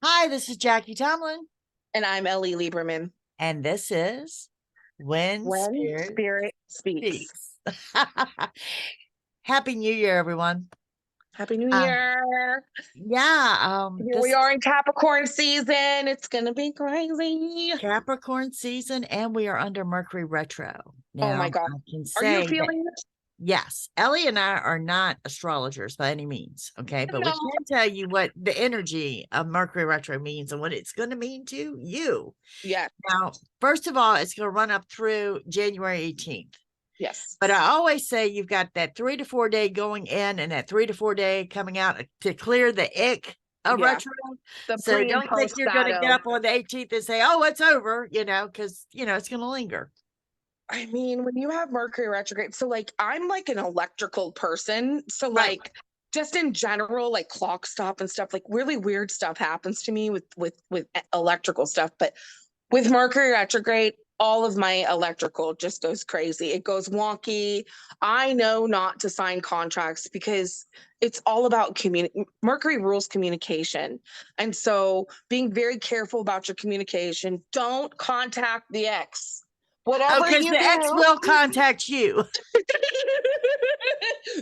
Hi, this is Jackie Tomlin. And I'm Ellie Lieberman. And this is When Spirit Spirit Speaks. Speaks. Happy New Year, everyone. Happy New Year. Here we are in Capricorn season. It's going to be crazy. Capricorn season, and we are under Mercury retro. Now, oh my God. I can Are say you feeling it? Yes, Ellie and I are not astrologers by any means, okay? But we can tell you what the energy of Mercury retro means and what it's going to mean to you. Yeah. Now, first of all, it's going to run up through January 18th. Yes. But I always say you've got that 3 to 4 day going in and that 3 to 4 day coming out to clear the ick of retro. So don't think you're going to get up on the 18th and say, oh, it's over, because, it's going to linger. I mean, when you have Mercury retrograde, so like I'm like an electrical person. So like just in general, like clock stop and stuff, like really weird stuff happens to me with electrical stuff. But with Mercury retrograde, all of my electrical just goes crazy. It goes wonky. I know not to sign contracts because it's all about Mercury rules communication. And so being very careful about your communication. Don't contact the ex. Whatever because the ex will contact you.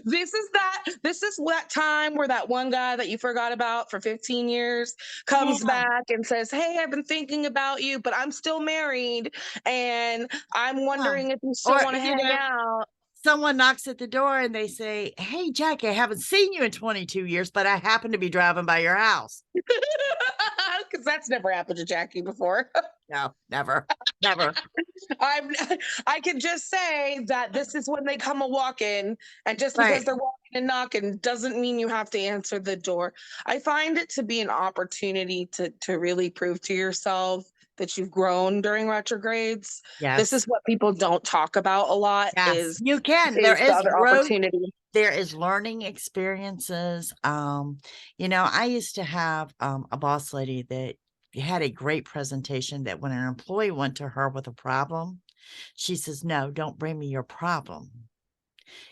This is that time where that one guy that you forgot about for 15 years comes back and says, hey, I've been thinking about you, but I'm still married and I'm wondering if you still want to hang out. Someone knocks at the door and they say, hey, Jackie, I haven't seen you in 22 years, but I happen to be driving by your house. Because that's never happened to Jackie before. No, never. I can just say that this is when they come a walk-in, and just because they're walking and knocking doesn't mean you have to answer the door. I find it to be an opportunity to really prove to yourself that you've grown during retrogrades. Yes. This is what people don't talk about a lot. Yes, you can. There is other opportunity. There is learning experiences. I used to have a boss lady that had a great presentation that when an employee went to her with a problem, she says, no, don't bring me your problem.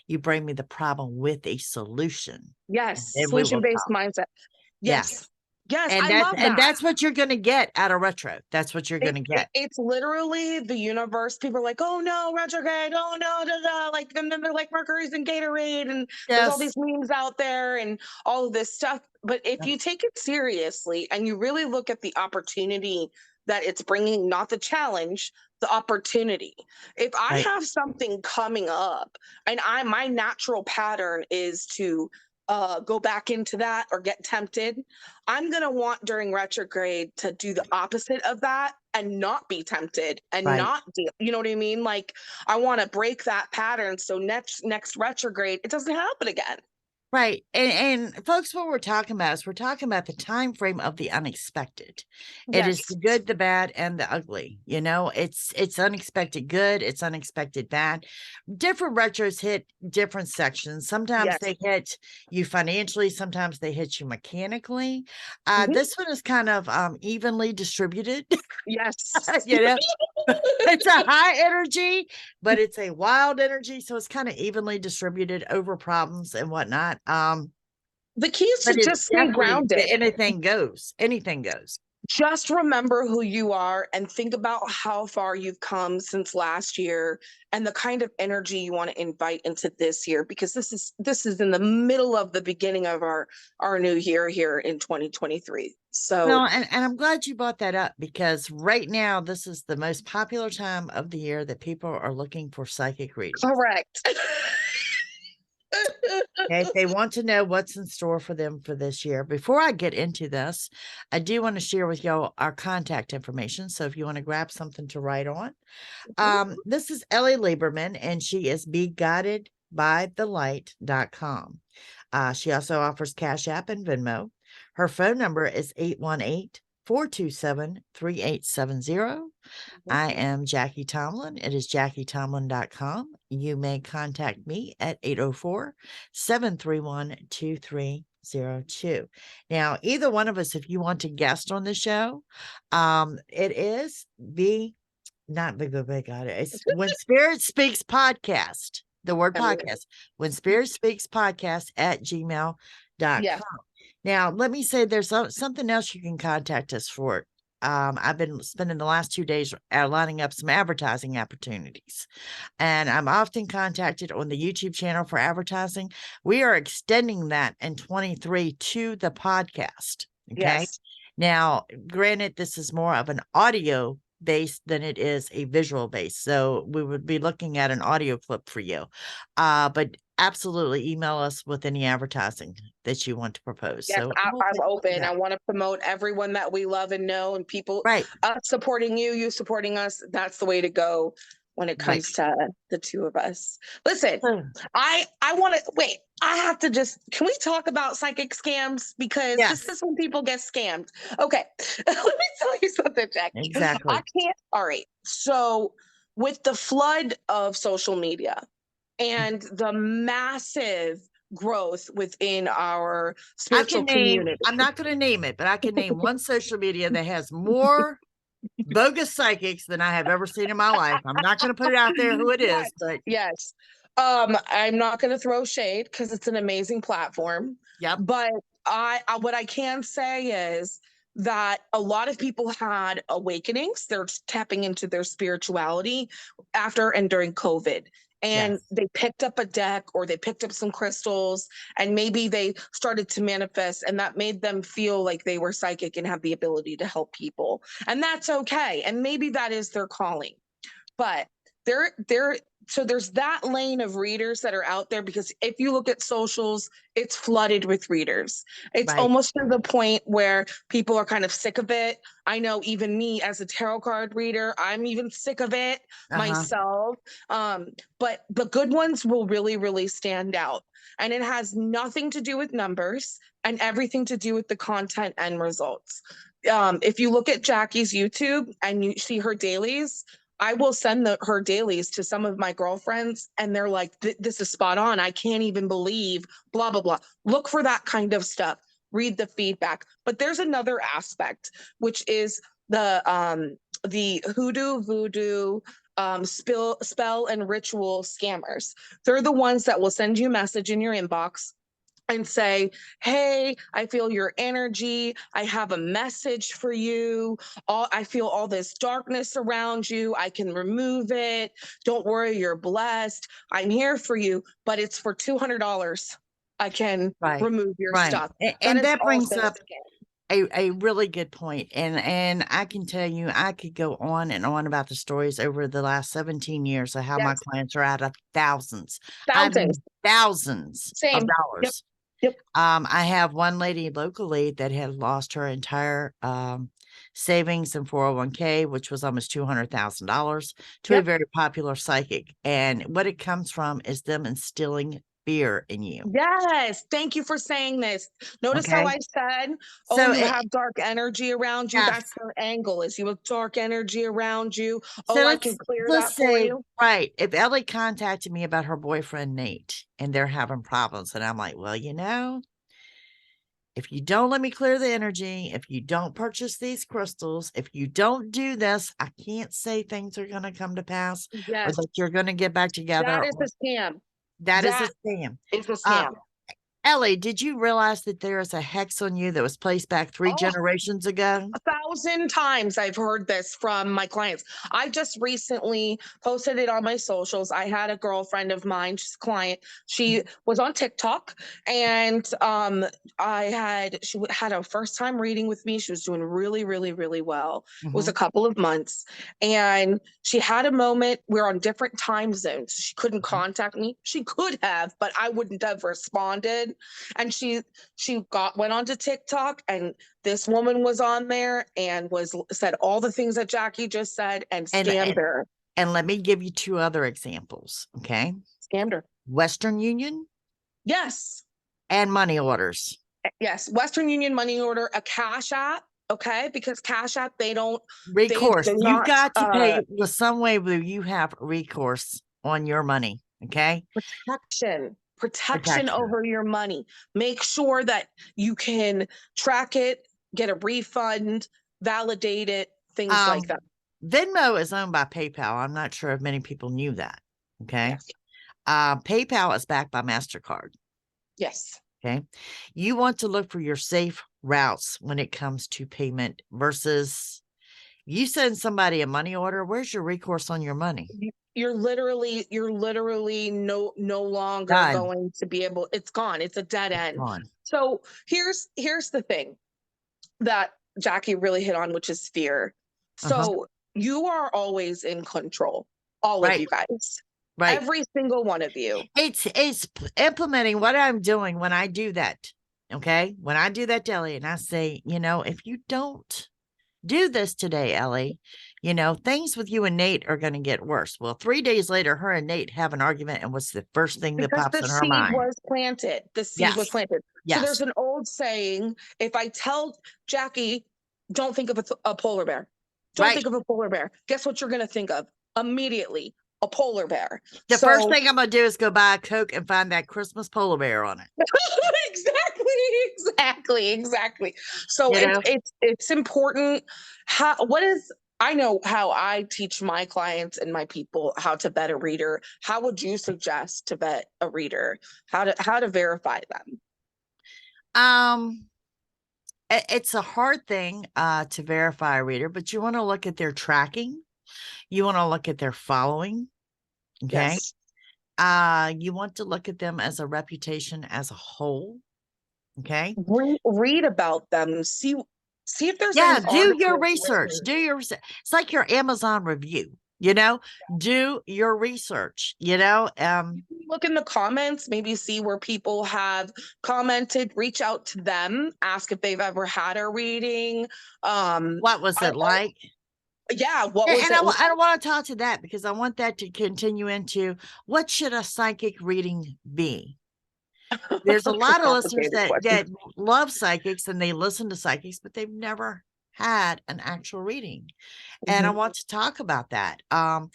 You bring me the problem with a solution. Yes, solution-based mindset. Yes. Yes, I love that. And that's what you're going to get out of retro. That's what you're going to get. It's literally the universe. People are like, oh no, retrograde. Oh no, da, da. Like, and then they're like Mercury's in Gatorade, and there's all these memes out there and all of this stuff. But if you take it seriously and you really look at the opportunity that it's bringing, not the challenge, the opportunity. If I have something coming up and my natural pattern is to go back into that or get tempted, I'm going to want during retrograde to do the opposite of that and not be tempted and not deal. You know what I mean? Like I want to break that pattern. So next retrograde, it doesn't happen again. Right. And folks, what we're talking about is we're talking about the time frame of the unexpected. It is the good, the bad, and the ugly. It's unexpected good, it's unexpected bad. Different retros hit different sections. Sometimes they hit you financially, sometimes they hit you mechanically. This one is kind of evenly distributed. Yes. It's a high energy, but it's a wild energy. So it's kind of evenly distributed over problems and whatnot. The key is to just stay grounded. Anything goes. Just remember who you are and think about how far you've come since last year and the kind of energy you want to invite into this year, because this is in the middle of the beginning of our new year here in 2023. So and I'm glad you brought that up, because right now this is the most popular time of the year that people are looking for psychic readings. Correct. Okay, if they want to know what's in store for them for this year. Before I get into this, I do want to share with y'all our contact information. So if you want to grab something to write on, this is Ellie Lieberman, and she is beguidedbythelight.com. She also offers Cash App and Venmo. Her phone number is 818-427-3870. I am Jackie Tomlin. It is JackieTomlin.com. You may contact me at 804-731-2302. Now, either one of us, if you want to guest on the show, it is it's When Spirit Speaks Podcast, the word podcast, When Spirit Speaks Podcast at gmail.com. Now, let me say there's something else you can contact us for. I've been spending the last 2 days lining up some advertising opportunities, and I'm often contacted on the YouTube channel for advertising. We are extending that in 23 to the podcast. Okay. Yes. Now, granted, this is more of an audio base than it is a visual base. So we would be looking at an audio clip for you. But absolutely email us with any advertising that you want to propose. Yes, So I'm open. I want to promote everyone that we love and know, and people us supporting you, you supporting us. That's the way to go when it comes to the two of us. Listen, I want to wait. I have to can we talk about psychic scams? Because this is when people get scammed. Okay. Let me tell you something, Jackie. Exactly. I can't. All right. So with the flood of social media and the massive growth within our spiritual community. I'm not going to name it, but I can name one social media that has more bogus psychics than I have ever seen in my life. I'm not going to put it out there who it is, but yes. I'm not going to throw shade because it's an amazing platform. Yep. But what I can say is that a lot of people had awakenings. They're tapping into their spirituality after and during COVID. And they picked up a deck or they picked up some crystals and maybe they started to manifest, and that made them feel like they were psychic and have the ability to help people. And that's okay. And maybe that is their calling. But so there's that lane of readers that are out there, because if you look at socials, it's flooded with readers. It's almost to the point where people are kind of sick of it. I know even me as a tarot card reader, I'm even sick of it myself. But the good ones will really, really stand out. And it has nothing to do with numbers and everything to do with the content and results. If you look at Jackie's YouTube and you see her dailies, I will send her dailies to some of my girlfriends and they're like, this is spot on. I can't even believe blah, blah, blah. Look for that kind of stuff. Read the feedback. But there's another aspect, which is the hoodoo, voodoo, spell and ritual scammers. They're the ones that will send you a message in your inbox and say, hey, I feel your energy. I have a message for you. I feel all this darkness around you. I can remove it. Don't worry, you're blessed. I'm here for you, but it's for $200. I can remove your stuff. And that brings up a really good point. And I can tell you, I could go on and on about the stories over the last 17 years of how my clients are out of thousands. I mean, thousands of dollars. Yep. I have one lady locally that had lost her entire savings in 401k, which was almost $200,000, to a very popular psychic. And what it comes from is them instilling fear in you. Yes. Thank you for saying this. Notice how I said, you have dark energy around you. That's their angle, is you have dark energy around you. I can clear that for you. Right. If Ellie contacted me about her boyfriend, Nate, and they're having problems, and I'm like, well, if you don't let me clear the energy, if you don't purchase these crystals, if you don't do this, I can't say things are going to come to pass or that you're going to get back together. That is a scam. That is a scam. It's a scam. Ellie, did you realize that there is a hex on you that was placed back 3 generations ago? 1,000 times I've heard this from my clients. I just recently posted it on my socials. I had a girlfriend of mine, she's a client. She was on TikTok, and she had a first time reading with me. She was doing really, really, really well. It was a couple of months, and she had a moment. We're on different time zones. She couldn't contact me. She could have, but I wouldn't have responded. And she went onto TikTok, and this woman was on there and said all the things that Jackie just said and scammed her. And let me give you 2 other examples. Okay. Scammed her. Western Union. Yes. And money orders. Yes. Western Union, money order, a Cash App. Okay. Because Cash App, they don't. Recourse. You've got to pay with some way where you have recourse on your money. Okay. Protection over your money. Make sure that you can track it, get a refund, validate it, things like that. Venmo is owned by PayPal. I'm not sure if many people knew that. Okay. Yes. PayPal is backed by MasterCard. Yes. Okay. You want to look for your safe routes when it comes to payment versus you send somebody a money order. Where's your recourse on your money? You're literally no longer Done. going to be able, it's gone. It's a dead end. Gone. So here's the thing that Jackie really hit on, which is fear. So you are always in control, all of Right. you guys, Right. every single one of you. It's implementing what I'm doing when I do that. Okay. When I do that, Ellie, and I say, if you don't do this today, Ellie, things with you and Nate are going to get worse. Well, 3 days later, her and Nate have an argument. And what's the first thing that Because pops the in her seed mind? was planted. The seed was Yes. planted. So Yes. there's an old saying, if I tell Jackie, don't think of a polar bear. Don't think of a polar bear. Guess what you're going to think of immediately? A polar bear. The first thing I'm going to do is go buy a Coke and find that Christmas polar bear on it. Exactly. So it's important. I know how I teach my clients and my people how to vet a reader. How would you suggest to vet a reader? How to verify them? It's a hard thing to verify a reader, but you want to look at their tracking. You want to look at their following. Okay. Yes. You want to look at them as a reputation as a whole. Okay. Read about them. See if there's do your research. Do your research. It's like your Amazon review. Do your research. Look in the comments, maybe see where people have commented, reach out to them, ask if they've ever had a reading. What was it like? Yeah, what was it like? I don't want to talk to that because I want that to continue into what should a psychic reading be? There's a lot of listeners that love psychics and they listen to psychics, but they've never had an actual reading. And I want to talk about that. A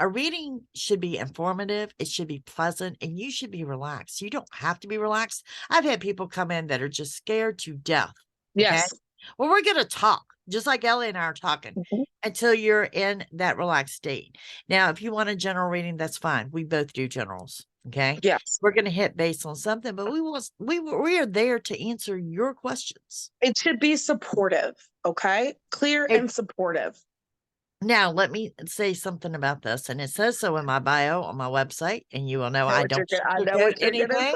reading should be informative, it should be pleasant, and you should be relaxed. You don't have to be relaxed. I've had people come in that are just scared to death. Yes. Okay? Well, we're going to talk, just like Ellie and I are talking, until you're in that relaxed state. Now, if you want a general reading, that's fine. We both do generals. Okay. Yes. We're going to hit base on something, but we are there to answer your questions. It should be supportive. Okay. Clear and supportive. Now, let me say something about this, and it says so in my bio on my website, and you will know I don't sugarcoat anything.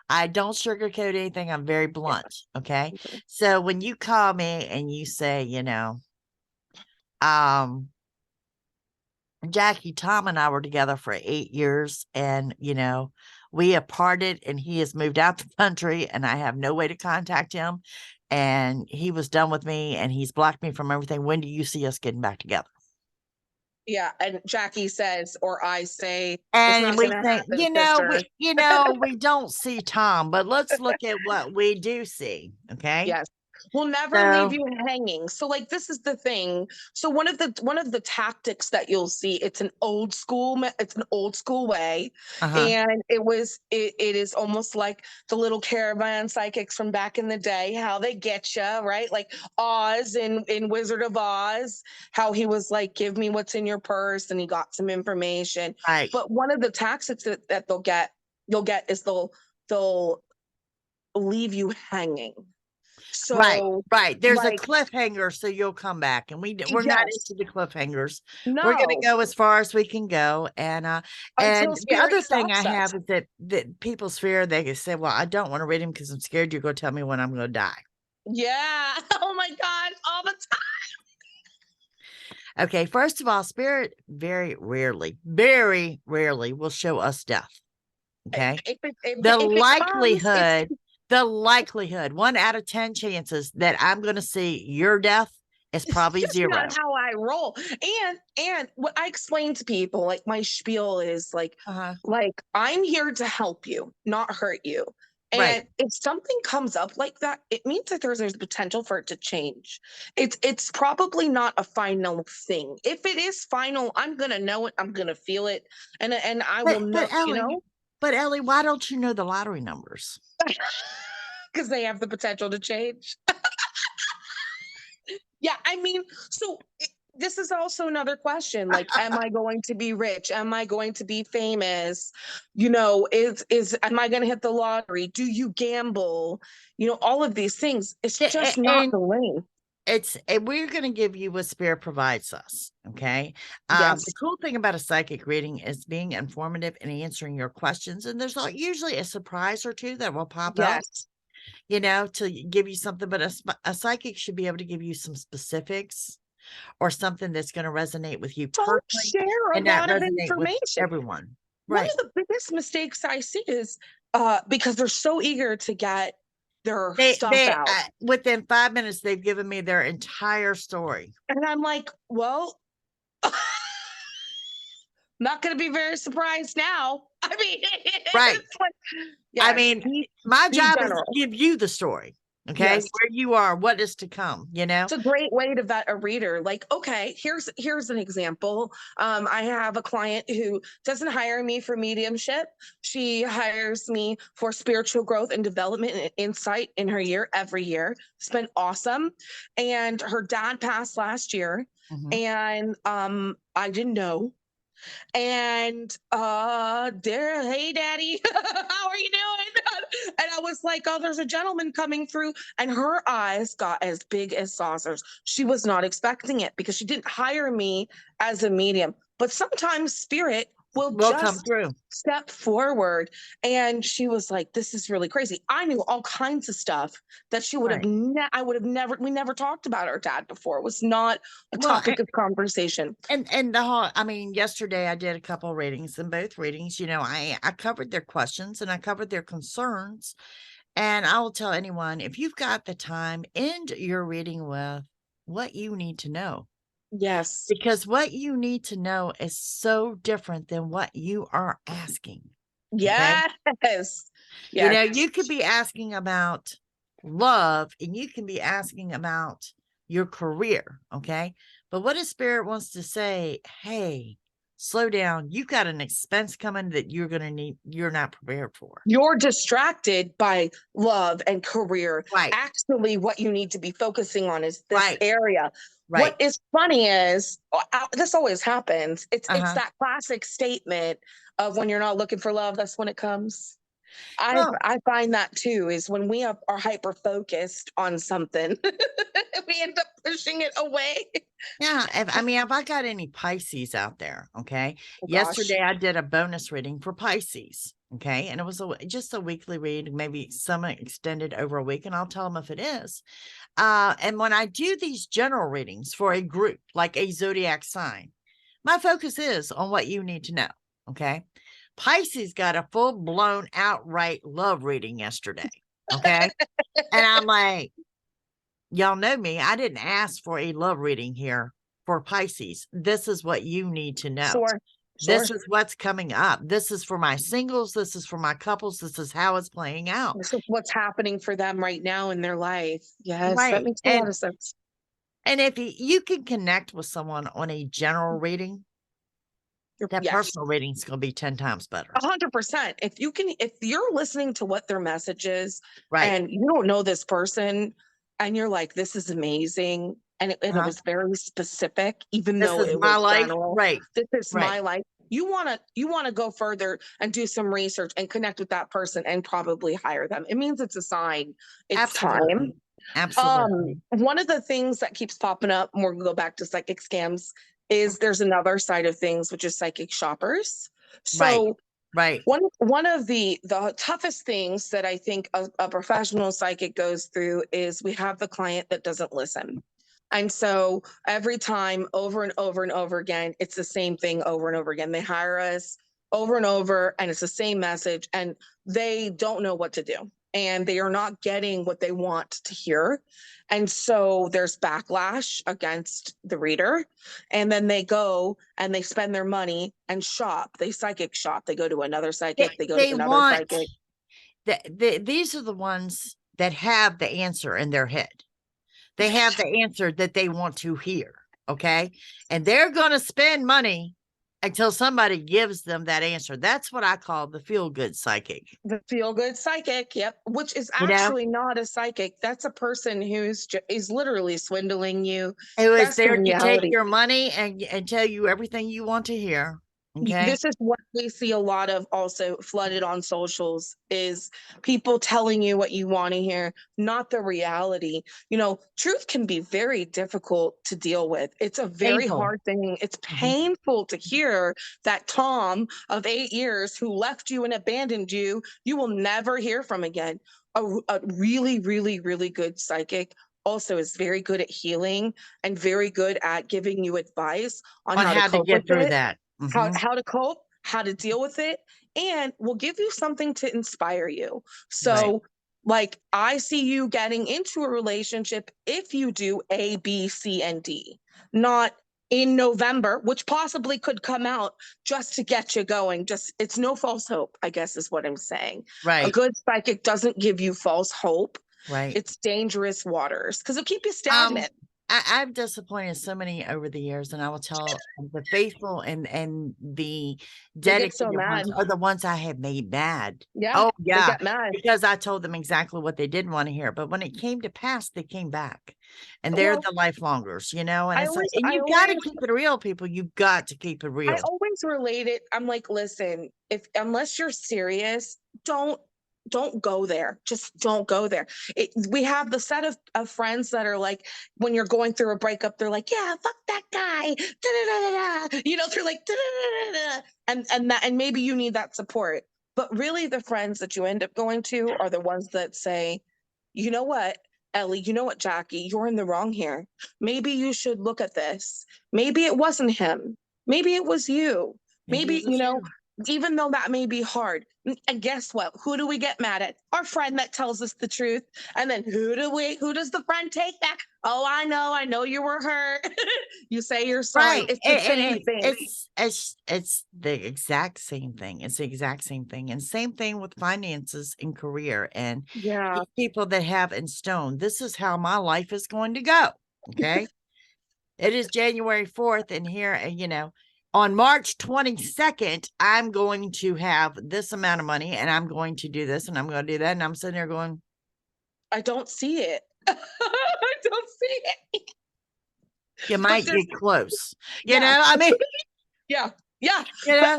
I don't sugarcoat anything. I'm very blunt. Okay. So when you call me and you say, Jackie, Tom and I were together for 8 years and, we have parted and he has moved out the country and I have no way to contact him and he was done with me and he's blocked me from everything. When do you see us getting back together? Yeah. And Jackie says, or I say, and we think, we don't see Tom, but let's look at what we do see. Okay. Yes. We'll never leave you hanging. So like, this is the thing. So one of the tactics that you'll see, it's an old school way. And it is almost like the little caravan psychics from back in the day, how they get you, right? Like Oz in Wizard of Oz, how he was like, give me what's in your purse. And he got some information. Right. But one of the tactics that you'll get is they'll leave you hanging. So right. There's a cliffhanger, so you'll come back, and we're not into the cliffhangers. No. We're going to go as far as we can go, and the other thing I have is that people's fear. They can say, "Well, I don't want to read him because I'm scared you're going to tell me when I'm going to die." Yeah. Oh my God. All the time. Okay. First of all, spirit very rarely will show us death. Okay. The likelihood, 1 out of 10 chances that I'm going to see your death is probably 0. Not how I roll. And what I explain to people, like my spiel is like I'm here to help you, not hurt you. And if something comes up like that, it means that there's potential for it to change. It's probably not a final thing. If it is final, I'm gonna know it. I'm gonna feel it, and I will know. Ellie, But Ellie, why don't you know the lottery numbers? Because they have the potential to change. Yeah, I mean, so this is also another question. Like, am I going to be rich? Am I going to be famous? You know, am I going to hit the lottery? Do you gamble? You know, all of these things. It's just not the lane. We're going to give you what spirit provides us. Okay. Yes. The cool thing about a psychic reading is being informative and answering your questions. And there's usually a surprise or two that will pop up, you know, to give you something, but a psychic should be able to give you some specifics or something that's going to resonate with you Don't personally share a and not lot of resonate with information. everyone. One of the biggest mistakes I see is because they're so eager to get their stuff out. Within 5 minutes, they've given me their entire story. And I'm like, well, not going to be very surprised now. I mean, right. Like, yes, I mean, my job is to give you the story. Okay. Yes. Where you are, what is to come, you know? It's a great way to vet a reader. Like, okay, here's an example. I have a client who doesn't hire me for mediumship. She hires me for spiritual growth and development and insight in her year every year. It's been awesome. And her dad passed last year. And I didn't know. And hey daddy, how are you doing? And I was like, oh, there's a gentleman coming through, and her eyes got as big as saucers. She was not expecting it because she didn't hire me as a medium, but sometimes spirit will just come through, step forward. And she was like, this is really crazy. I knew all kinds of stuff that she would have we never talked about our dad before. It was not a topic of conversation. And the whole, I mean, yesterday I did a couple readings, and both readings, you know, I covered their questions and I covered their concerns. And I will tell anyone, if you've got the time, end your reading with what you need to know. Yes. Because what you need to know is so different than what you are asking. Yes. Okay? You know, you could be asking about love and you can be asking about your career. Okay. But what if spirit wants to say, hey, slow down. You've got an expense coming that you're going to need. You're not prepared for. You're distracted by love and career. Right. Actually, what you need to be focusing on is this area. Right. What is funny is this always happens. It's that classic statement of when you're not looking for love, that's when it comes. I find that too, is when we are hyper focused on something, we end up pushing it away. Yeah. If I got any Pisces out there, okay. Yesterday I did a bonus reading for Pisces. Okay. And it was just a weekly read, maybe some extended over a week, and I'll tell them if it is. And when I do these general readings for a group, like a zodiac sign, my focus is on what you need to know. Okay. Pisces got a full-blown outright love reading yesterday. Okay. And I'm like, y'all know me. I didn't ask for a love reading here for Pisces. This is what you need to know. Sure. This is what's coming up. This is for my singles. This is for my couples. This is how it's playing out. This is what's happening for them right now in their life. Yes, that makes a lot of sense. And if you can connect with someone on a general reading, that personal reading is going to be 10 times better. 100%. If you're listening to what their message is, and you don't know this person, and you're like, this is amazing, and it was very specific, even though it was general. Right. This is my life. You want to go further and do some research and connect with that person and probably hire them. It means it's a sign. It's time. Absolutely. One of the things that keeps popping up, and we're gonna go back to psychic scams, is there's another side of things, which is psychic shoppers. So one of the toughest things that I think a professional psychic goes through is we have the client that doesn't listen. And so every time, over and over and over again, it's the same thing over and over again. They hire us over and over, and it's the same message, and they don't know what to do. And they are not getting what they want to hear. And so there's backlash against the reader. And then they go and they spend their money and shop. They psychic shop. They go to another psychic. They go to another psychic. These are the ones that have the answer in their head. They have the answer that they want to hear. Okay. And they're going to spend money until somebody gives them that answer. That's what I call the feel-good psychic. The feel-good psychic, yep, which is You know? actually not a psychic. That's a person who's is literally swindling you. Who is That's the there to take reality. your money and tell you everything you want to hear. Okay. This is what we see a lot of also flooded on socials, is people telling you what you want to hear, not the reality. You know, truth can be very difficult to deal with. It's a very Painful. hard thing. It's painful to hear that Tom of 8 years who left you and abandoned you, you will never hear from again. A really, really, really good psychic also is very good at healing and very good at giving you advice on how to cope get with through it, that. how to cope, how to deal with it, and will give you something to inspire you. So, like, I see you getting into a relationship if you do A, B, C, and D, not in November, which possibly could come out just to get you going. Just, it's no false hope, I guess is what I'm saying. A good psychic doesn't give you false hope. It's dangerous waters because it'll keep you stagnant. I've disappointed so many over the years, and I will tell the faithful and the dedicated ones are the ones I have made mad. Yeah. Oh, They get mad because I told them exactly what they didn't want to hear. But when it came to pass, they came back, and they're the lifelongers, you know. And it's like, and you've got to keep it real, people. You've got to keep it real. I always relate it. I'm like, listen, unless you're serious, don't go there. Just don't go there. We have the set of friends that are like, when you're going through a breakup, they're like, yeah, fuck that guy. Da-da-da-da-da. You know, they're like, da-da-da-da-da. And maybe you need that support. But really the friends that you end up going to are the ones that say, you know what, Ellie, you know what, Jackie, you're in the wrong here. Maybe you should look at this. Maybe it wasn't him. Maybe it was you. Maybe you know, even though that may be hard. And guess what? Who do we get mad at? Our friend that tells us the truth. And then who does the friend take back? Oh, I know you were hurt. You say you're sorry. It's the same thing. It's the exact same thing. It's the exact same thing. And same thing with finances and career and people that have in stone. This is how my life is going to go. Okay. It is January 4th, and here, you know, on March 22nd, I'm going to have this amount of money, and I'm going to do this, and I'm going to do that. And I'm sitting there going, I don't see it. I don't see it. You might get close. You know, I mean, yeah.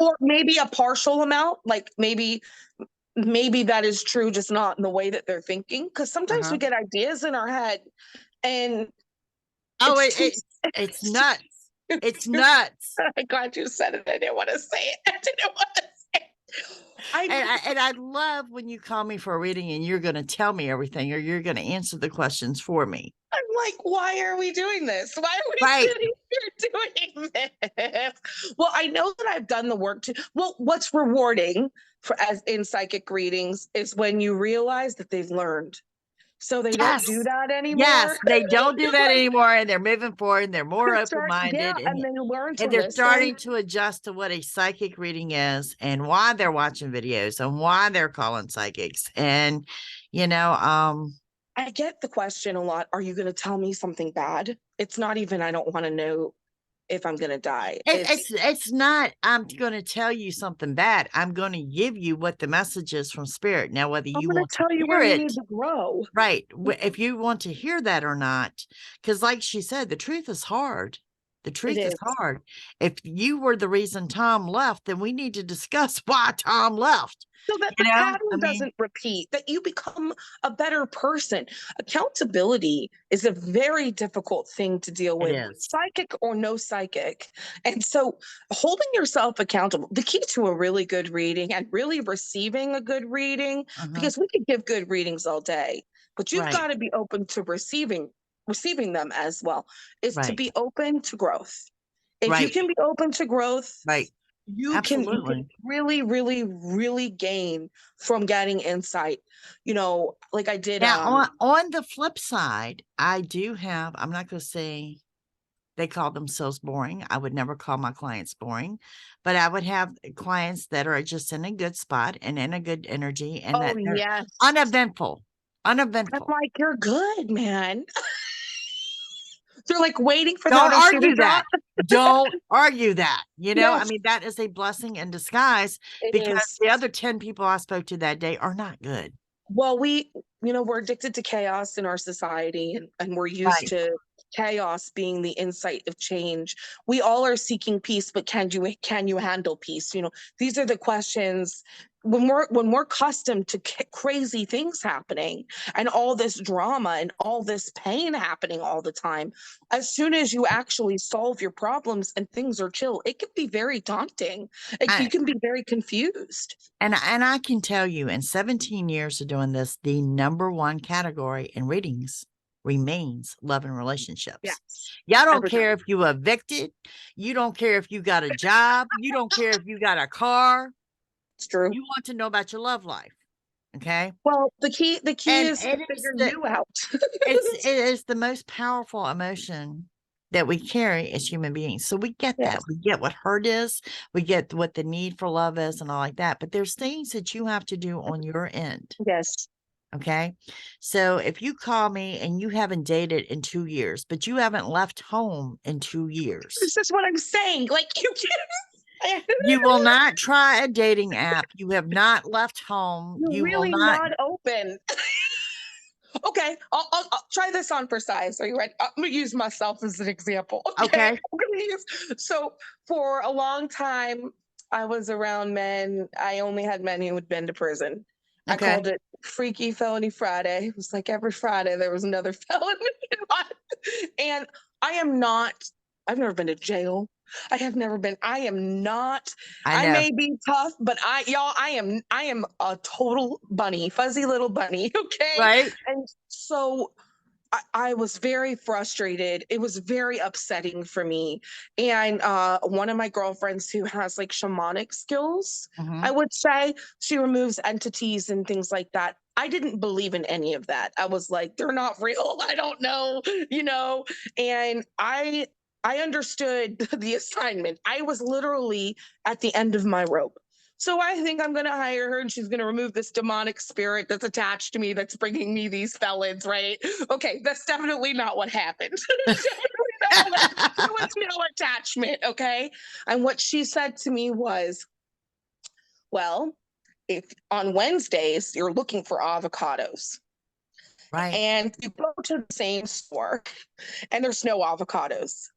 Or maybe a partial amount, like maybe that is true, just not in the way that they're thinking. Because sometimes we get ideas in our head, and it's nuts. It's nuts. I'm glad you said it. I didn't want to say it. I didn't want to say it. And I love when you call me for a reading and you're going to tell me everything, or you're going to answer the questions for me. I'm like, why are we doing this? Why are we sitting here doing this? Well, I know that I've done the work too. Well, what's rewarding as in psychic readings is when you realize that they've learned. So they don't do that anymore. Yes, they don't do that anymore, and they're moving forward, and they're more open-minded, and they learn to and they're listen. starting to adjust to what a psychic reading is and why they're watching videos and why they're calling psychics. And, you know, I get the question a lot. Are you going to tell me something bad? It's not even, I don't want to know if I'm going to die. It's not, I'm going to tell you something bad. I'm going to give you what the message is from spirit. Now, whether you want to tell you where you need to grow. Right. If you want to hear that or not, because like she said, the truth is hard. The truth is hard. If you were the reason Tom left, then we need to discuss why Tom left. So that the pattern doesn't repeat, that you become a better person. Accountability is a very difficult thing to deal with, psychic or no psychic. And so holding yourself accountable, the key to a really good reading and really receiving a good reading, because we could give good readings all day, but you've got to be open to receiving them as well, is to be open to growth. If you can be open to growth, you can really, really, really gain from getting insight. You know, like I did. Now, on the flip side, I do have, I'm not going to say they call themselves boring. I would never call my clients boring, but I would have clients that are just in a good spot and in a good energy and that they're uneventful. I'm like, you're good, man. They're like waiting for the Don't other shoe to argue drop. that. Don't argue that. You know, I Yes, mean, that is a blessing in disguise it because is. the other 10 people I spoke to that day are not good. Well, we're addicted to chaos in our society, and we're used Right. to chaos being the insight of change. We all are seeking peace, but can you handle peace? These are the questions when we're accustomed to crazy things happening and all this drama and all this pain happening all the time. As soon as you actually solve your problems and things are chill, it can be very daunting. You can be very confused. And I can tell you, in 17 years of doing this, the number one category in readings remains love and relationships. Yes. Y'all don't Every time. care if you evicted. You don't care if you got a job. You don't care if you got a car. It's true. You want to know about your love life. Okay. Well, the key And is to it figure is you out. it is the most powerful emotion that we carry as human beings. So we get that. Yes. We get what hurt is. We get what the need for love is and all like that. But there's things that you have to do on your end. Yes. Okay. So if you call me and you haven't dated in 2 years, but you haven't left home in 2 years, This is what I'm saying. Like you can't. you will not try a dating app. You have not left home. You're You will really not. not open. Okay, I'll try this on for size. Are you ready? I'm gonna use myself as an example. Okay. I'm gonna use. So for a long time, I was around men. I only had men who had been to prison. I Okay. called it Freaky Felony Friday. It was like every Friday there was another felony. And I am not. I've never been to jail. I have never been. I am not. I I know. may be tough, but I am a total bunny, fuzzy little bunny. Okay. Right. And so I was very frustrated. It was very upsetting for me. And one of my girlfriends who has like shamanic skills, I would say, she removes entities and things like that. I didn't believe in any of that. I was like, they're not real. I don't know. And I understood the assignment. I was literally at the end of my rope. So I think I'm going to hire her and she's going to remove this demonic spirit that's attached to me that's bringing me these felons, right? Okay, that's definitely not what happened. Definitely not. There was no attachment, okay? And what she said to me was, well, if on Wednesdays you're looking for avocados, Right. and you go to the same store and there's no avocados,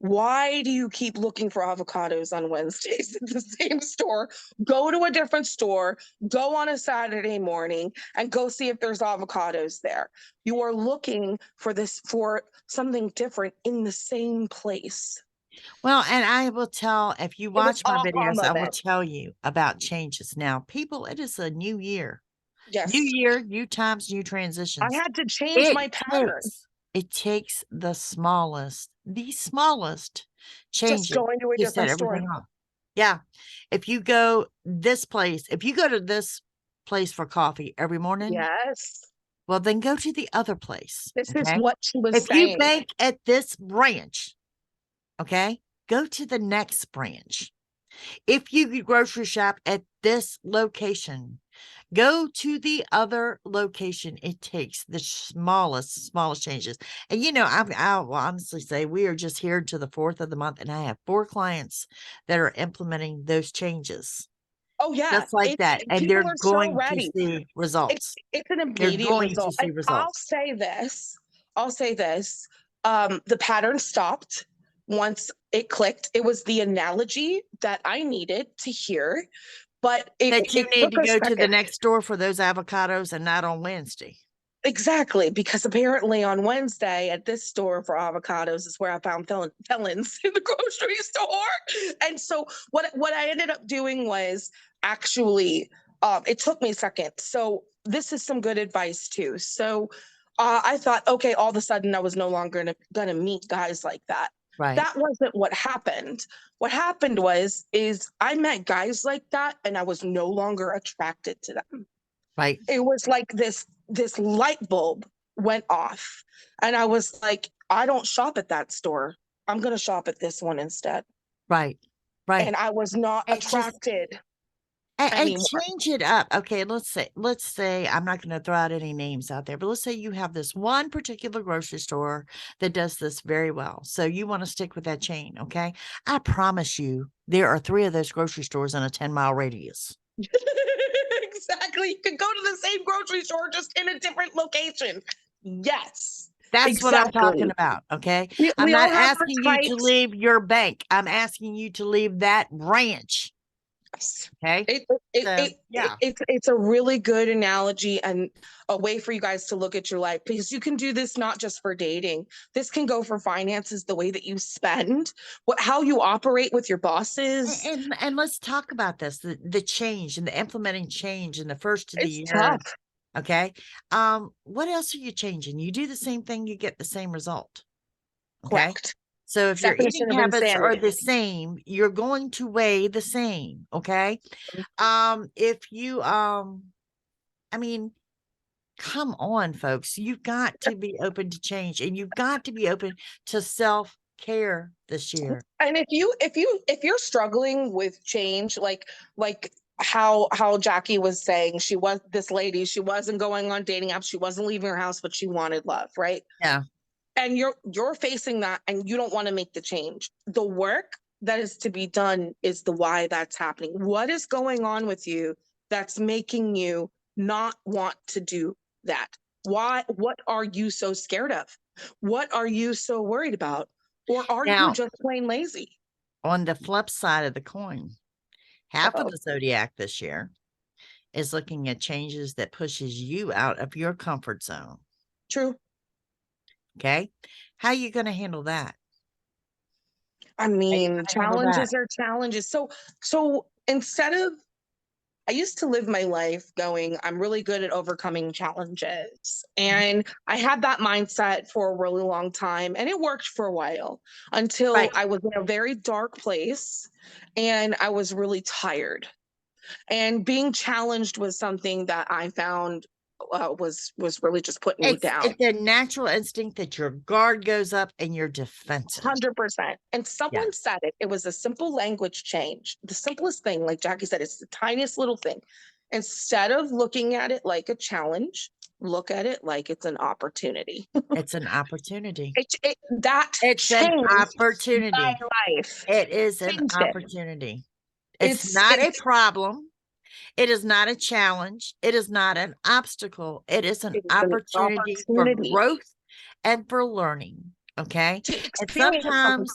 why do you keep looking for avocados on Wednesdays at the same store? Go to a different store, go on a Saturday morning and go see if there's avocados there. You are looking for something different in the same place. Well, and I will tell, if you watch my videos, I will it. tell you about changes. Now, people, it is a new year. New Yes. year, new times, new I transitions. had to change my pattern. It takes the smallest Just changes going to a to set different store. everything off. Yeah. If you go to this place for coffee every morning, Yes. well, then go to the other place. This is Okay. what she was If you saying. bank at this branch, okay, go to the next branch. If you grocery shop at this location, go to the other location. It takes the smallest changes. And I will honestly say we are just here to the 4th of the month, and I have 4 clients that are implementing those changes. Oh yeah, Just like that. And people they're are so going to ready. see results. It's an They're immediate going to result. see And results. I'll say this. The pattern stopped once it clicked. It was the analogy that I needed to hear, but That you it need took to a go to the second. next store for those avocados and not on Wednesday. Exactly, because apparently on Wednesday at this store for avocados is where I found felons in the grocery store. And so what I ended up doing was actually, it took me a second. So this is some good advice too. So I thought, okay, all of a sudden I was no longer gonna meet guys like that. Right. That wasn't what happened. What happened is I met guys like that and I was no longer attracted to them. Right. It was like this light bulb went off and I was like, I don't shop at that store. I'm going to shop at this one instead. Right. And I was not attracted. And change it up. Okay, let's say I'm not going to throw out any names out there, but let's say you have this one particular grocery store that does this very well. So you want to stick with that chain, okay? I promise you there are 3 of those grocery stores in a 10-mile radius. Exactly. You could go to the same grocery store just in a different location. Yes. That's exactly what I'm talking about, okay? I'm we not all have asking you to leave your bank. I'm asking you to leave that branch. Okay. It's a really good analogy and a way for you guys to look at your life, because you can do this not just for dating. This can go for finances, the way that you spend, how you operate with your bosses. And let's talk about this, the change and the implementing change in the first of the year. Tough. Okay. What else are you changing? You do the same thing, you get the same result. Okay. Correct. So if your eating habits are the same, you're going to weigh the same. Okay. If you I mean, come on, folks, you've got to be open to change, and you've got to be open to self-care this year. And if you're struggling with change, like how Jackie was saying, she wasn't going on dating apps, she wasn't leaving her house, but she wanted love, right? Yeah. And you're facing that and you don't want to make the change. The work that is to be done is the why that's happening. What is going on with you that's making you not want to do that? Why? What are you so scared of? What are you so worried about? Or are you just plain lazy? On the flip side of the coin, half of the zodiac this year is looking at changes that pushes you out of your comfort zone. True. Okay. How are you going to handle that? I mean, challenges are challenges. So instead of, I used to live my life going, I'm really good at overcoming challenges. And I had that mindset for a really long time. And it worked for a while until I was in a very dark place and I was really tired. And being challenged was something that I found was really just putting me down. It's a natural instinct that your guard goes up and you're defensive. 100%. And someone said it. It was a simple language change. The simplest thing, like Jackie said, it's the tiniest little thing. Instead of looking at it like a challenge, look at it like it's an opportunity. It's an opportunity. It's an opportunity. My life. It is an opportunity. It's not a problem. It is not a challenge. It is not an obstacle. It is an opportunity for growth and for learning. Okay. And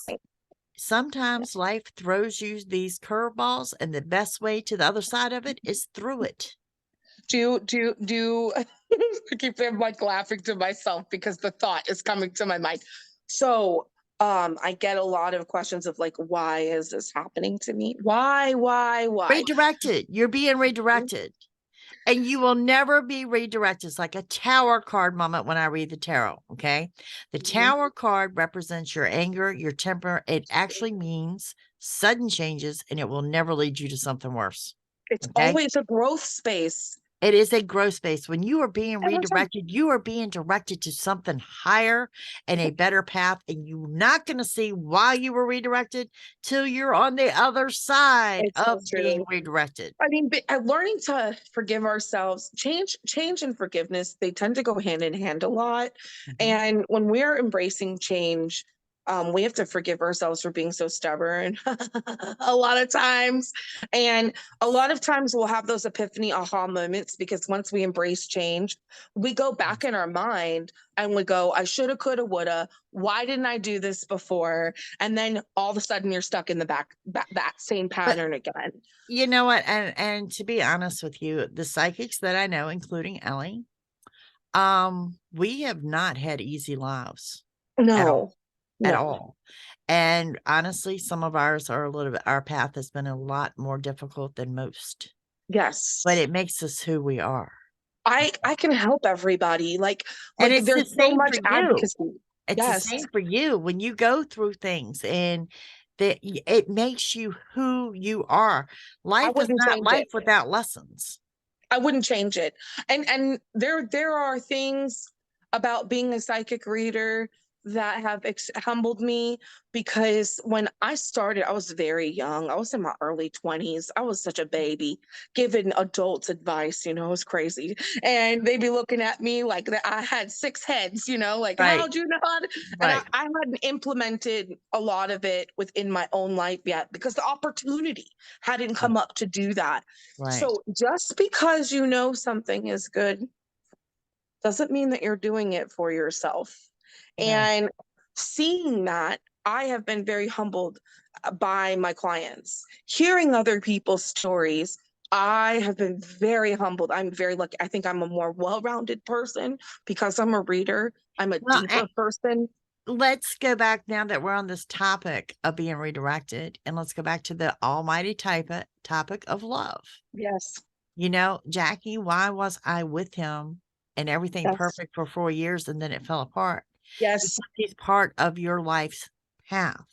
sometimes life throws you these curveballs, and the best way to the other side of it is through it. I keep like laughing to myself because the thought is coming to my mind. So I get a lot of questions of like, why is this happening to me? Why? Redirected. You're being redirected. And you will never be redirected. It's like a tower card moment when I read the tarot. Okay. The tower card represents your anger, your temper. It actually means sudden changes, and it will never lead you to something worse. It's always a growth space. It is a growth space. When you are being redirected, you are being directed to something higher and a better path. And you're not going to see why you were redirected till you're on the other side of being redirected. I mean, learning to forgive ourselves, change and forgiveness, they tend to go hand in hand a lot. And when we're embracing change, we have to forgive ourselves for being so stubborn a lot of times. And a lot of times we'll have those epiphany aha moments, because once we embrace change, we go back in our mind and we go, I shoulda, coulda, woulda. Why didn't I do this before? And then all of a sudden you're stuck in that same pattern again. You know what? And to be honest with you, the psychics that I know, including Ellie, we have not had easy lives. No. At all. And honestly, some of ours are our path has been a lot more difficult than most. Yes. But it makes us who we are. I can help everybody. And it's there's so much advocacy. It's the same for you when you go through things, and that it makes you who you are. Life is not life without lessons. I wouldn't change it. And there are things about being a psychic reader that have humbled me, because when I started, I was very young. I was in my early 20s. I was such a baby giving adults advice, it was crazy. And they'd be looking at me like that I had 6 heads, like, Right. how'd you know how to? And I hadn't implemented a lot of it within my own life yet because the opportunity hadn't come up to do that. Right. So just because you know something is good doesn't mean that you're doing it for yourself. And seeing that, I have been very humbled by my clients. Hearing other people's stories, I have been very humbled. I'm very lucky. I think I'm a more well-rounded person because I'm a reader. I'm a deeper person. Let's go back now that we're on this topic of being redirected, and let's go back to the almighty topic of love. Yes. Jackie, why was I with him and everything perfect for 4 years and then it fell apart? Yes. He's part of your life's path.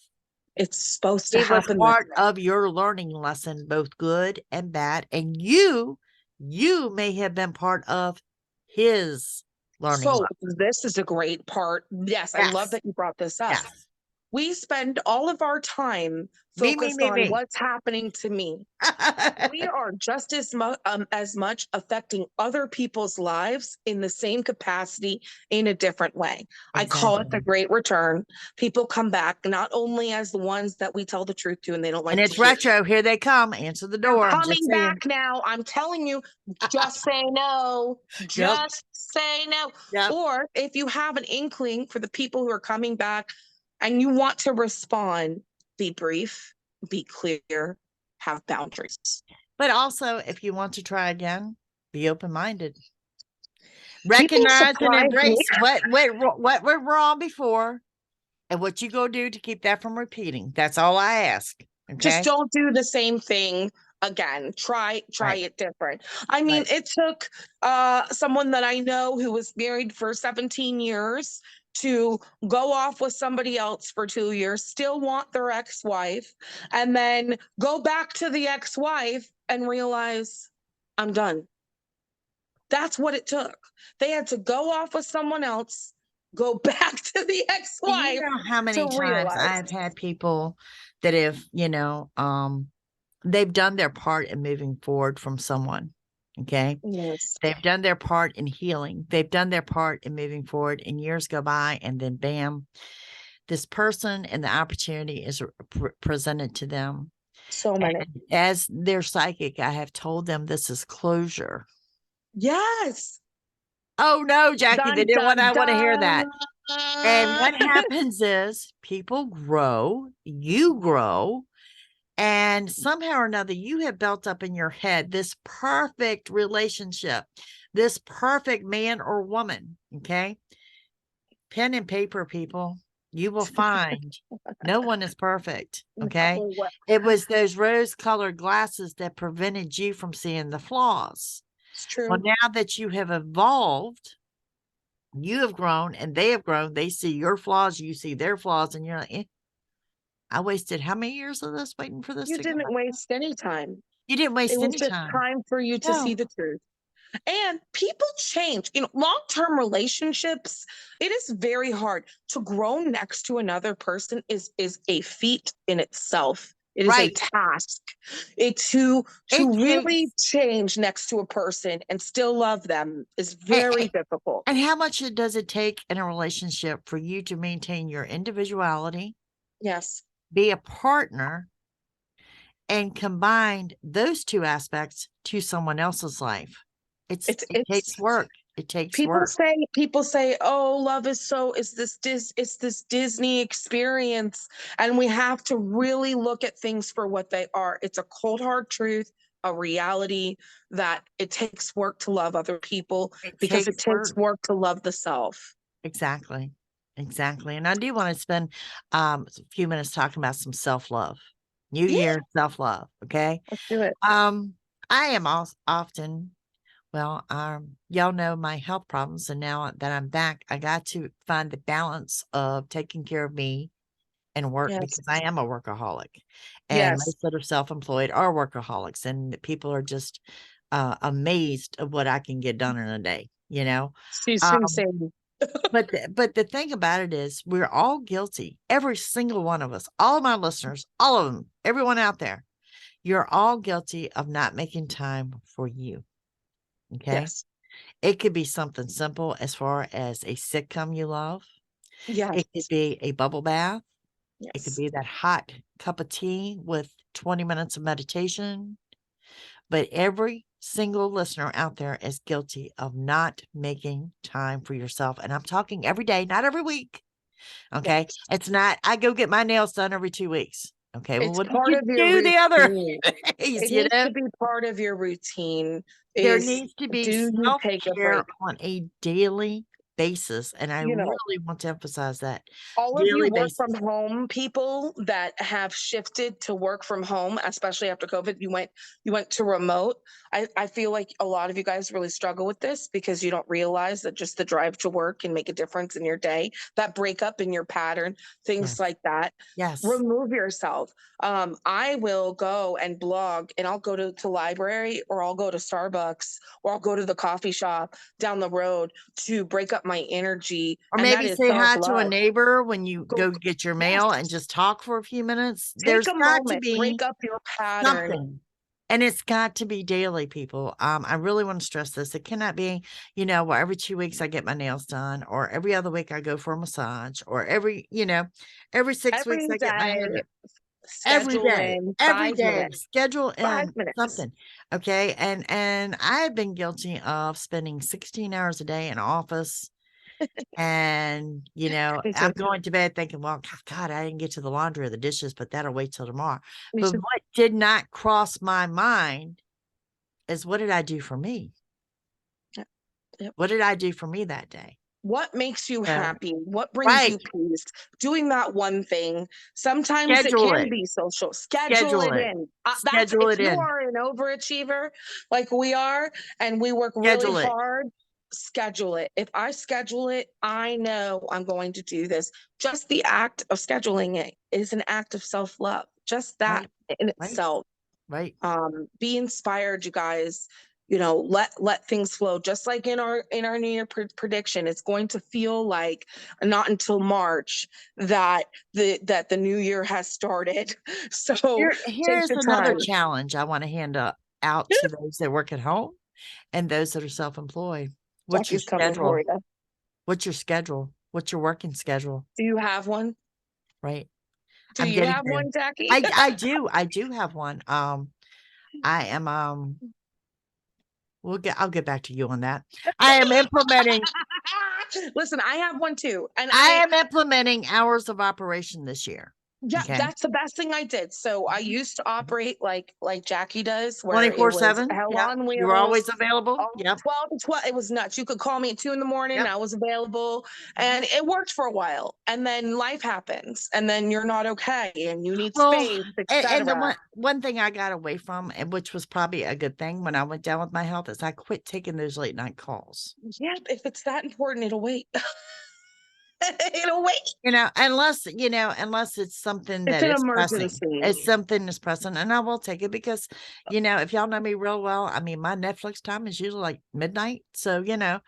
It's supposed to happen. It was part of your learning lesson, both good and bad. And you may have been part of his learning lesson. This is a great part. Yes, I love that you brought this up. Yes. We spend all of our time focused on what's happening to me. We are just as much affecting other people's lives in the same capacity in a different way. Exactly. I call it the great return. People come back not only as the ones that we tell the truth to and they don't like. And it's retro. Here they come. Answer the door. They're coming back now. I'm telling you, just say no. Just say no. Yep. Or if you have an inkling for the people who are coming back, and you want to respond, be brief, be clear, have boundaries. But also, if you want to try again, be open-minded. Recognize and embrace what went wrong before and what you go do to keep that from repeating. That's all I ask. Okay? Just don't do the same thing again. Try it different. I mean, it took someone that I know who was married for 17 years to go off with somebody else for 2 years, still want their ex-wife, and then go back to the ex-wife and realize, I'm done. That's what it took. They had to go off with someone else, go back to the ex-wife. You know how many times I've had people that have, they've done their part in moving forward from someone. Okay. Yes. They've done their part in healing. They've done their part in moving forward, and years go by, and then bam, this person and the opportunity is presented to them. So many. And as their psychic, I have told them this is closure. Yes. Oh no, Jackie, they didn't want to hear that. And what happens is people grow, you grow, and somehow or another, you have built up in your head this perfect relationship, this perfect man or woman. Okay. Pen and paper, people, you will find no one is perfect. Okay. It was those rose-colored glasses that prevented you from seeing the flaws. It's true. Well, now that you have evolved, you have grown and they have grown, they see your flaws, you see their flaws, and you're like, I wasted how many years of this waiting for this? You didn't waste any time. You didn't waste any time. It was just time for you to see the truth. And people change. Long-term relationships, it is very hard. To grow next to another person is a feat in itself. It is a task. To really change next to a person and still love them is very difficult. And how much does it take in a relationship for you to maintain your individuality? Yes. Be a partner and combine those two aspects to someone else's life. It takes work. It takes work. People say, oh, love is this Disney experience. And we have to really look at things for what they are. It's a cold, hard truth, a reality that it takes work to love other people because it takes work to love the self. Exactly. And I do want to spend a few minutes talking about some self-love. New Year self-love. Okay. Let's do it. I am often, y'all know my health problems. And now that I'm back, I got to find the balance of taking care of me and work because I am a workaholic. And most that are self-employed are workaholics. And people are just amazed of what I can get done in a day, She's insane. But the thing about it is we're all guilty. Every single one of us, all of my listeners, all of them, everyone out there, you're all guilty of not making time for you. Okay. Yes. It could be something simple as far as a sitcom you love. Yes. It could be a bubble bath. It could Yes. be that hot cup of tea with 20 minutes of meditation. But every single listener out there is guilty of not making time for yourself. And I'm talking every day, not every week. Okay. Yes. It's not, I go get my nails done every 2 weeks. Okay. Well, It's what did part you of your do the other routine. days? It You needs know, to be part of your routine. there Is needs to be do you take a self-care break? on a daily basis. And I You know, really want to emphasize that all of you daily work basis. from home people that have shifted to work from home, especially after COVID, you went to remote. I feel like a lot of you guys really struggle with this because you don't realize that just the drive to work can make a difference in your day, that breakup in your pattern, things Yes. like that. Yes. Remove yourself. I will go and blog, and I'll go to library, or I'll go to Starbucks, or I'll go to the coffee shop down the road to break up my energy. Or And that maybe is say hi to a self-love. neighbor when you Go, go get your yes, mail and just talk for a few minutes. take There's a got to moment, be break up your pattern. something. And it's got to be daily, people. I really want to stress this. It cannot be, well, every 2 weeks I get my nails done, or every other week I go for a massage, or every 6 weeks Every I get my day, hair done. schedule in Every 5 day, minutes. schedule 5 in minutes. something. Okay. And I have been guilty of spending 16 hours a day in office. And, Me I'm too. going to bed thinking, well, God, I didn't get to the laundry or the dishes, but that'll wait till tomorrow. Me But too. what did not cross my mind is, what did I do for me? Yep. Yep. What did I do for me that day? What makes you So, happy? What brings right. you peace? Doing that one thing. Sometimes it Schedule can it. be social. Schedule Schedule it it. in. That's Schedule if it you in. are an overachiever like we are, and we work really Schedule it. hard. Schedule it. If I schedule it, I know I'm going to do this. Just the act of scheduling it is an act of self-love. Just that Right. in Right. itself. Right. Be inspired, you guys. Let things flow. Just like in our new year prediction, it's going to feel like not until March that the new year has started. So take Here's your another time. challenge I want to hand out to those that work at home and those that are self-employed. What's your Jackie's coming for schedule? you. What's your schedule? What's your working schedule? Do you have one? Right. Do I'm you getting have there. one, Jackie? I do. I do have one. I am I'll get back to you on that. I am implementing Listen, I have one too, and I am implementing hours of operation this year. yeah, Okay. that's the best thing I did. So I used to operate like Jackie does, where it was 24/7. hell Yep. on You're wheels. always available. Oh, Yep. 12 to 12. It was nuts. You could call me at 2 in the morning and Yep. I was available. And it worked for a while. And then life happens. And then you're not okay and you need Well, space, and the etc. one thing I got away from, and which was probably a good thing when I went down with my health, is I quit taking those late night calls. Yeah, if it's that important, it'll wait. It'll wait. Unless it's something It's that an is pressing. emergency. It's something that's pressing, and I will take it because, if y'all know me real well, I mean, my Netflix time is usually like midnight. So, Yeah.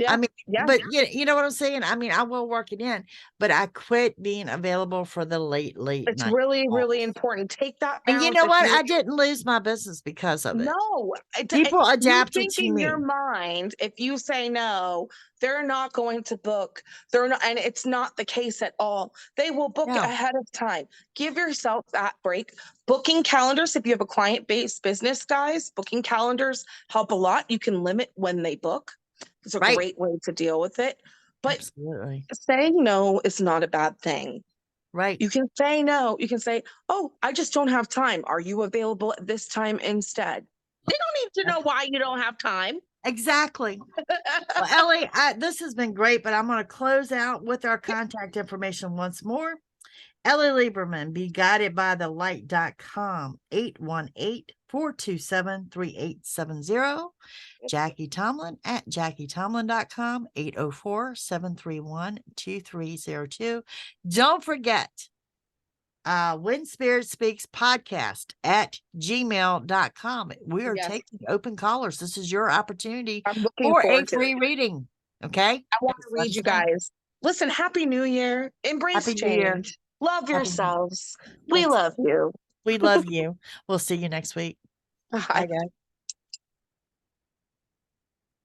I mean, Yeah. but you know what I'm saying? I mean, I will work it in, but I quit being available for the late It's night really, really calls. important. Take that And you balance. know If what? you I didn't lose my business because of it. No, People you adapted think to in your me. mind, if you say no, they're not going to book. They're not, and it's not the case at all. They will book No, ahead of time. Give yourself that break. Booking calendars, if you have a client-based business, guys, booking calendars help a lot. You can limit when they book. It's a right? great way to deal with it. But Absolutely. saying no is not a bad thing. Right. You can say no. You can say, "Oh, I just don't have time. Are you available at this time instead?" They don't need to know why you don't have time. Exactly. Well, Ellie, this has been great, but I'm going to close out with our contact information once more. Ellie Lieberman, be guided by the light.com, 818-427-3870. Jackie Tomlin at JackieTomlin.com, 804-731-2302. Don't forget, When Spirit Speaks podcast at gmail.com. We are Yes, taking open callers. This is your opportunity I'm looking for a forward to it. free reading. Okay. I want to read you guys. Listen, Happy New Year. Embrace Happy New Year. change. Love yourselves. We Yes. love you. We love you. We'll see you next week. Bye. Bye, guys.